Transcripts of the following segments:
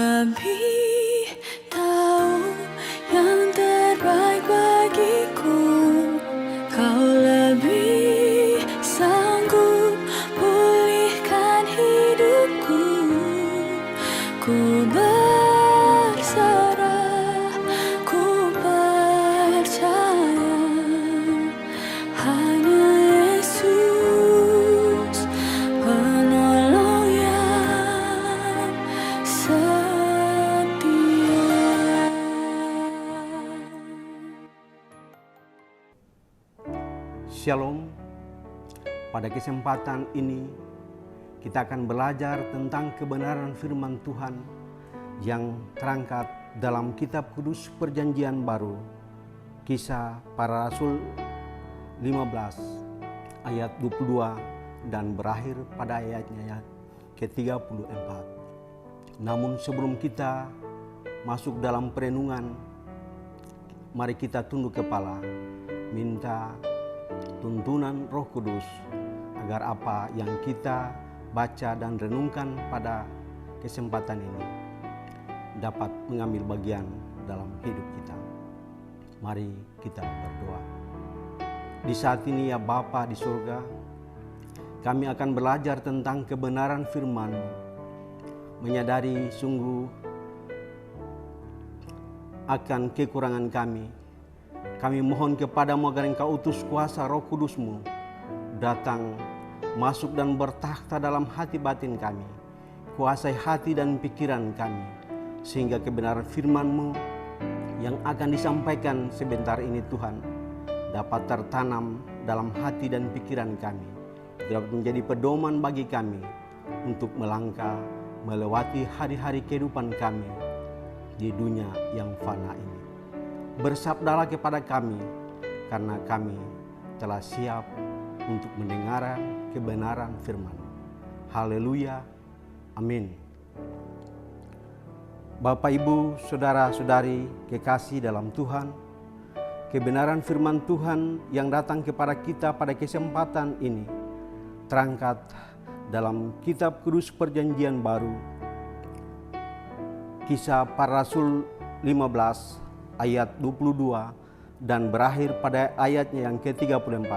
lebih tahu yang terbaik bagiku. Kau lebih sanggup pulihkan hidupku. Ku berserah, ku percaya, hanya Yesus penolong yang setia. Shalom. Pada kesempatan ini kita akan belajar tentang kebenaran firman Tuhan yang terangkat dalam Kitab Kudus Perjanjian Baru, Kisah Para Rasul 15 ayat 22 dan berakhir pada ayatnya ke-34. Namun sebelum kita masuk dalam perenungan, mari kita tunduk kepala, minta tuntunan Roh Kudus agar apa yang kita baca dan renungkan pada kesempatan ini dapat mengambil bagian dalam hidup kita. Mari kita berdoa. Di saat ini ya Bapa di surga, kami akan belajar tentang kebenaran firman-Mu, menyadari sungguh akan kekurangan kami. Kami mohon kepadamu agar Engkau utus kuasa Roh Kudus-Mu datang, masuk dan bertakhta dalam hati batin kami. Kuasai hati dan pikiran kami, sehingga kebenaran firman-Mu yang akan disampaikan sebentar ini Tuhan dapat tertanam dalam hati dan pikiran kami, dapat menjadi pedoman bagi kami untuk melangkah melewati hari-hari kehidupan kami di dunia yang fana ini. Bersabdalah kepada kami, karena kami telah siap untuk mendengar kebenaran firman. Haleluya, amin. Bapak, Ibu, Saudara-saudari kekasih dalam Tuhan, kebenaran firman Tuhan yang datang kepada kita pada kesempatan ini terangkat dalam Kitab Kudus Perjanjian Baru, Kisah Para Rasul 15 ayat 22 dan berakhir pada ayatnya yang ke-34.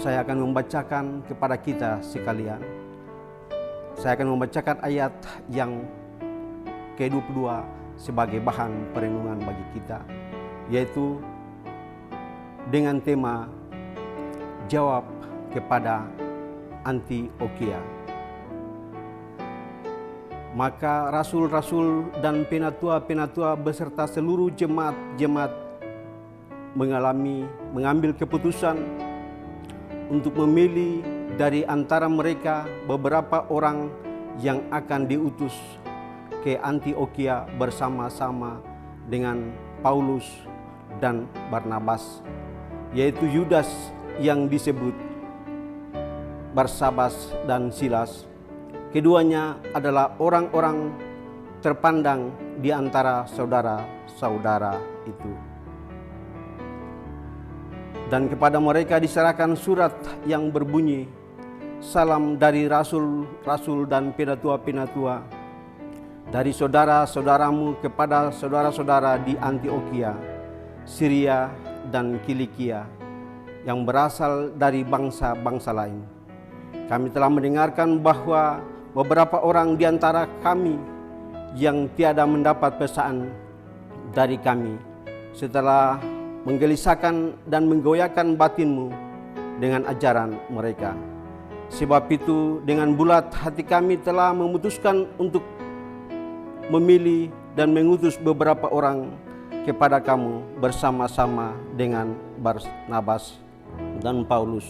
Saya akan membacakan kepada kita sekalian. Saya akan membacakan ayat yang ke-22 sebagai bahan perenungan bagi kita, yaitu dengan tema jawab kepada Antiokhia. Maka rasul-rasul dan penatua-penatua beserta seluruh jemaat-jemaat mengambil keputusan untuk memilih dari antara mereka beberapa orang yang akan diutus ke Antiokhia bersama-sama dengan Paulus dan Barnabas, yaitu Yudas yang disebut Barsabas dan Silas. Keduanya adalah orang-orang terpandang di antara saudara-saudara itu. Dan kepada mereka diserahkan surat yang berbunyi, salam dari rasul-rasul dan penatua-penatua, dari saudara-saudaramu kepada saudara-saudara di Antiokhia, Syria dan Kilikia, yang berasal dari bangsa-bangsa lain. Kami telah mendengarkan bahwa beberapa orang di antara kami yang tiada mendapat pesan dari kami setelah menggelisahkan dan menggoyahkan batinmu dengan ajaran mereka. Sebab itu dengan bulat hati kami telah memutuskan untuk memilih dan mengutus beberapa orang kepada kamu bersama-sama dengan Barnabas dan Paulus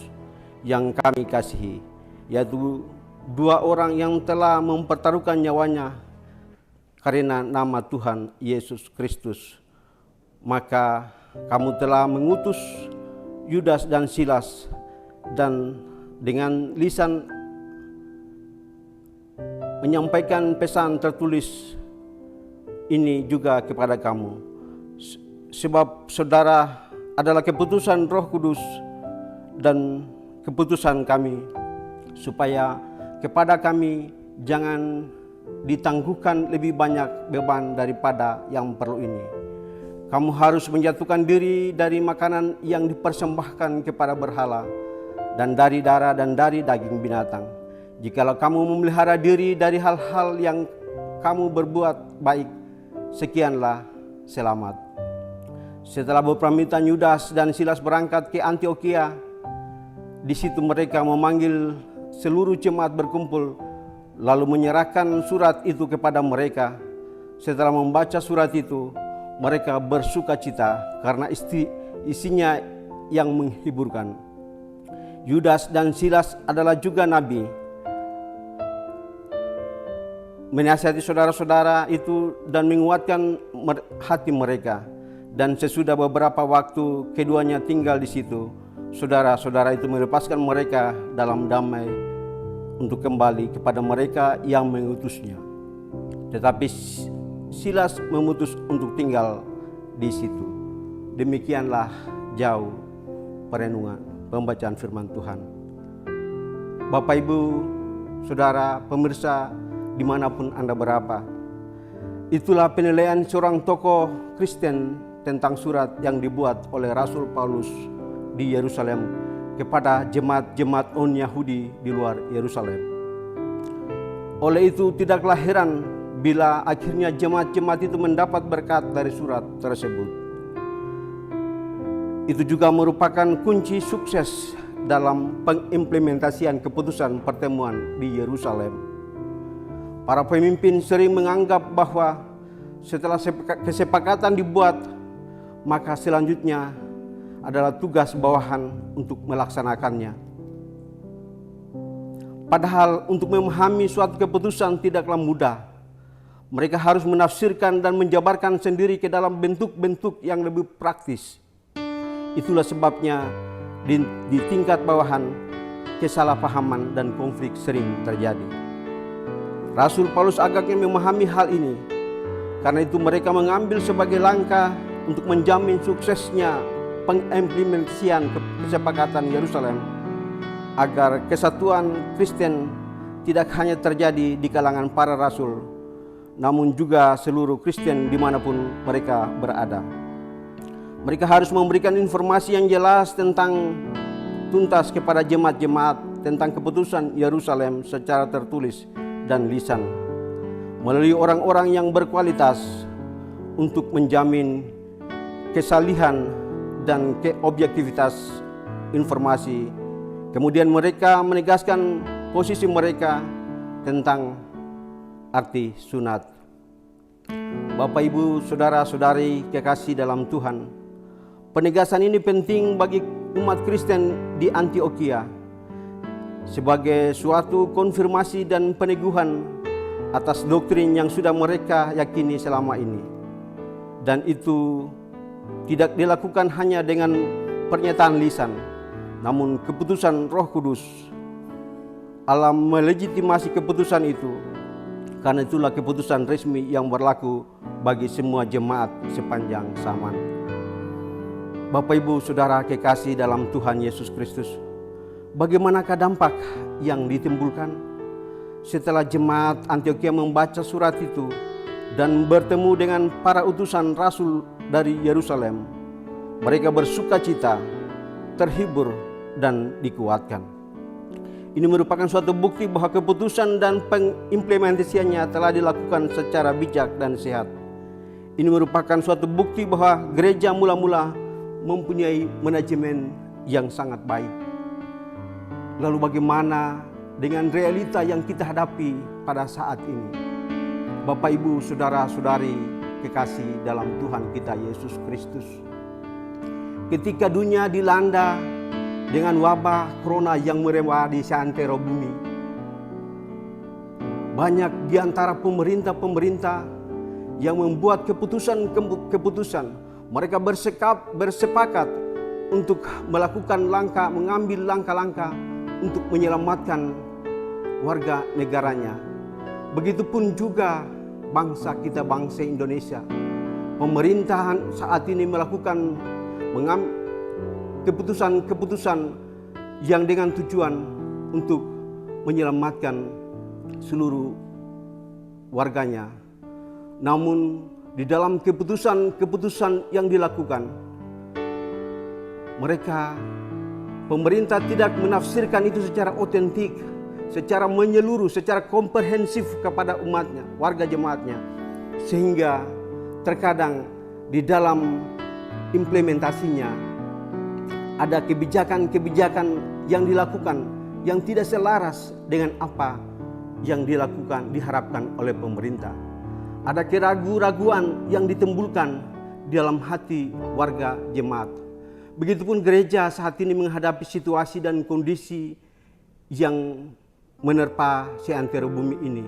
yang kami kasihi, yaitu dua orang yang telah mempertaruhkan nyawanya karena nama Tuhan Yesus Kristus. Maka kamu telah mengutus Yudas dan Silas, dan dengan lisan menyampaikan pesan tertulis ini juga kepada kamu. Sebab saudara adalah keputusan Roh Kudus dan keputusan kami, supaya kepada kami jangan ditangguhkan lebih banyak beban daripada yang perlu ini. Kamu harus menjatuhkan diri dari makanan yang dipersembahkan kepada berhala dan dari darah dan dari daging binatang. Jikalau kamu memelihara diri dari hal-hal yang kamu berbuat baik, sekianlah selamat. Setelah berpamitan, Yudas dan Silas berangkat ke Antiokhia. Di situ mereka memanggil seluruh jemaat berkumpul, lalu menyerahkan surat itu kepada mereka. Setelah membaca surat itu, mereka bersukacita karena isinya yang menghiburkan. Yudas dan Silas adalah juga nabi. Menasihati saudara-saudara itu dan menguatkan hati mereka. Dan sesudah beberapa waktu keduanya tinggal di situ, saudara-saudara itu melepaskan mereka dalam damai untuk kembali kepada mereka yang mengutusnya. Tetapi Silas memutus untuk tinggal di situ. Demikianlah jauh perenungan pembacaan firman Tuhan. Bapak, Ibu, Saudara, pemirsa dimanapun Anda berada, itulah penilaian seorang tokoh Kristen tentang surat yang dibuat oleh Rasul Paulus di Yerusalem kepada jemaat-jemaat non-Yahudi di luar Yerusalem. Oleh itu tidaklah heran bila akhirnya jemaat-jemaat itu mendapat berkat dari surat tersebut. Itu juga merupakan kunci sukses dalam pengimplementasian keputusan pertemuan di Yerusalem. Para pemimpin sering menganggap bahwa setelah kesepakatan dibuat, maka selanjutnya adalah tugas bawahan untuk melaksanakannya. Padahal untuk memahami suatu keputusan tidaklah mudah. Mereka harus menafsirkan dan menjabarkan sendiri ke dalam bentuk-bentuk yang lebih praktis. Itulah sebabnya di tingkat bawahan kesalahpahaman dan konflik sering terjadi. Rasul Paulus agaknya memahami hal ini. Karena itu mereka mengambil sebagai langkah untuk menjamin suksesnya pengimplementasian kesepakatan Yerusalem agar kesatuan Kristen tidak hanya terjadi di kalangan para rasul, namun juga seluruh Kristen dimanapun mereka berada. Mereka harus memberikan informasi yang jelas tentang tuntas kepada jemaat-jemaat tentang keputusan Yerusalem secara tertulis dan lisan melalui orang-orang yang berkualitas untuk menjamin kesalihan dan keobjektivitas informasi. Kemudian mereka menegaskan posisi mereka tentang arti sunat. Bapak, Ibu, Saudara-saudari kekasih dalam Tuhan, penegasan ini penting bagi umat Kristen di Antiokhia sebagai suatu konfirmasi dan peneguhan atas doktrin yang sudah mereka yakini selama ini. Dan itu tidak dilakukan hanya dengan pernyataan lisan, namun keputusan Roh Kudus Allah melegitimasi keputusan itu, karena itulah keputusan resmi yang berlaku bagi semua jemaat sepanjang zaman. Bapak, Ibu, Saudara kekasih dalam Tuhan Yesus Kristus, bagaimanakah dampak yang ditimbulkan setelah jemaat Antiokhia membaca surat itu dan bertemu dengan para utusan rasul dari Yerusalem? Mereka bersukacita, terhibur, dan dikuatkan. Ini merupakan suatu bukti bahwa keputusan dan pengimplementasiannya telah dilakukan secara bijak dan sehat. Ini merupakan suatu bukti bahwa gereja mula-mula mempunyai manajemen yang sangat baik. Lalu bagaimana dengan realita yang kita hadapi pada saat ini? Bapak, Ibu, Saudara-saudari kekasih dalam Tuhan kita Yesus Kristus, ketika dunia dilanda dengan wabah corona yang merebak di seantero bumi, banyak di antara pemerintah-pemerintah yang membuat keputusan. Mereka bersepakat untuk mengambil langkah-langkah untuk menyelamatkan warga negaranya. Begitupun juga bangsa kita, bangsa Indonesia. Pemerintahan saat ini melakukan keputusan-keputusan yang dengan tujuan untuk menyelamatkan seluruh warganya. Namun di dalam keputusan-keputusan yang dilakukan, pemerintah tidak menafsirkan itu secara otentik, secara menyeluruh, secara komprehensif kepada umatnya, warga jemaatnya. Sehingga terkadang di dalam implementasinya ada kebijakan-kebijakan yang dilakukan yang tidak selaras dengan apa yang diharapkan oleh pemerintah. Ada keraguan-raguan yang ditimbulkan dalam hati warga jemaat. Begitupun gereja saat ini menghadapi situasi dan kondisi yang menerpa seantero bumi ini.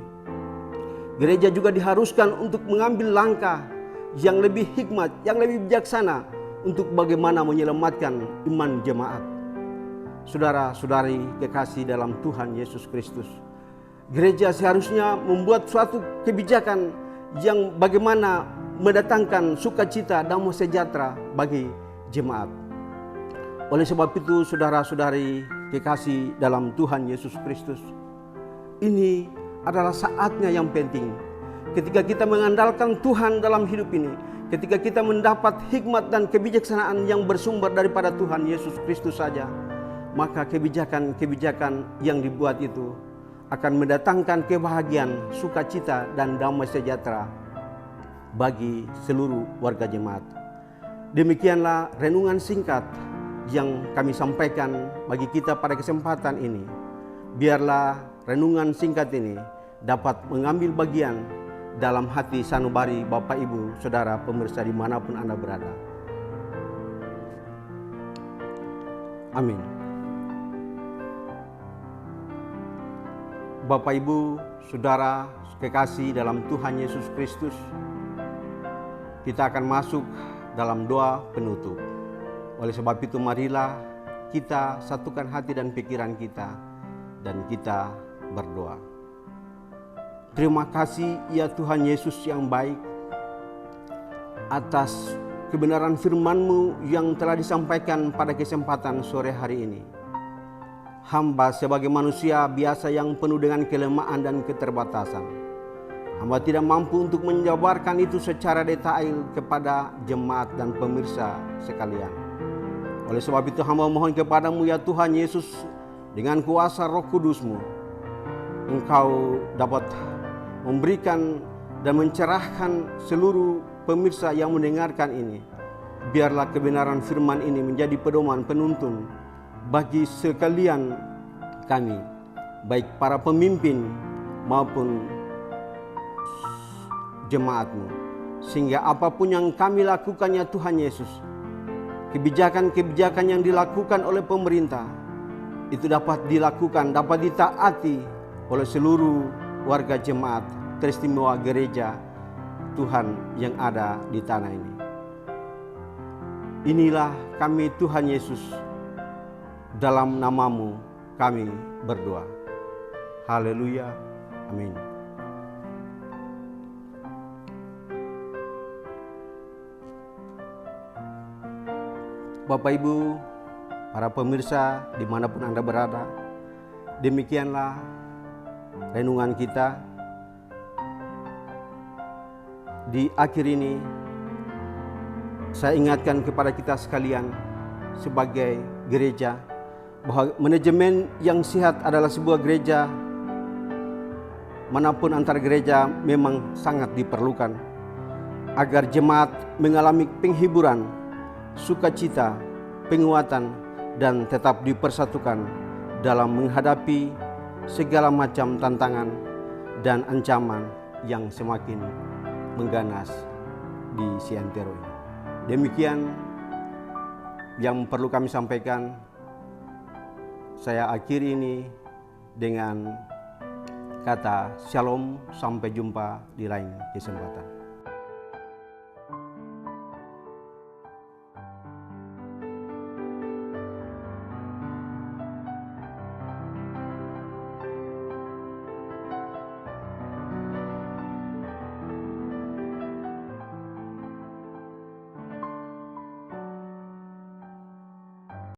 Gereja juga diharuskan untuk mengambil langkah yang lebih hikmat, yang lebih bijaksana untuk bagaimana menyelamatkan iman jemaat. Saudara-saudari kekasih dalam Tuhan Yesus Kristus, gereja seharusnya membuat suatu kebijakan yang bagaimana mendatangkan sukacita, damai sejahtera bagi jemaat. Oleh sebab itu, saudara-saudari kekasih dalam Tuhan Yesus Kristus, ini adalah saatnya yang penting. Ketika kita mengandalkan Tuhan dalam hidup ini, ketika kita mendapat hikmat dan kebijaksanaan yang bersumber daripada Tuhan Yesus Kristus saja, maka kebijakan-kebijakan yang dibuat itu akan mendatangkan kebahagiaan, sukacita, dan damai sejahtera bagi seluruh warga jemaat. Demikianlah renungan singkat yang kami sampaikan bagi kita pada kesempatan ini. Biarlah renungan singkat ini dapat mengambil bagian dalam hati sanubari Bapak Ibu Saudara pemirsa dimanapun Anda berada. Amin. Bapak Ibu Saudara kekasih dalam Tuhan Yesus Kristus, kita akan masuk dalam doa penutup. Oleh sebab itu marilah kita satukan hati dan pikiran kita dan kita berdoa. Terima kasih ya Tuhan Yesus yang baik atas kebenaran firman-Mu yang telah disampaikan pada kesempatan sore hari ini. Hamba sebagai manusia biasa yang penuh dengan kelemahan dan keterbatasan, hamba tidak mampu untuk menjabarkan itu secara detail kepada jemaat dan pemirsa sekalian. Oleh sebab itu hamba mohon kepadamu ya Tuhan Yesus, dengan kuasa Roh Kudus-Mu, Engkau dapat memberikan dan mencerahkan seluruh pemirsa yang mendengarkan ini. Biarlah kebenaran firman ini menjadi pedoman penuntun bagi sekalian kami, baik para pemimpin maupun jemaat-Mu, sehingga apapun yang kami lakukan ya Tuhan Yesus, kebijakan-kebijakan yang dilakukan oleh pemerintah itu dapat dilakukan, dapat ditaati oleh seluruh warga jemaat teristimewa gereja Tuhan yang ada di tanah ini. Inilah kami Tuhan Yesus, dalam nama-Mu kami berdoa. Haleluya. Amin. Bapak Ibu, para pemirsa dimanapun Anda berada, demikianlah renungan kita. Di akhir ini, saya ingatkan kepada kita sekalian sebagai gereja, bahwa manajemen yang sehat adalah sebuah gereja manapun antar gereja memang sangat diperlukan, agar jemaat mengalami penghiburan, sukacita, penguatan, dan tetap dipersatukan dalam menghadapi segala macam tantangan dan ancaman yang semakin mengganas di seantero ini. Demikian yang perlu kami sampaikan. Saya akhiri ini dengan kata shalom, sampai jumpa di lain kesempatan.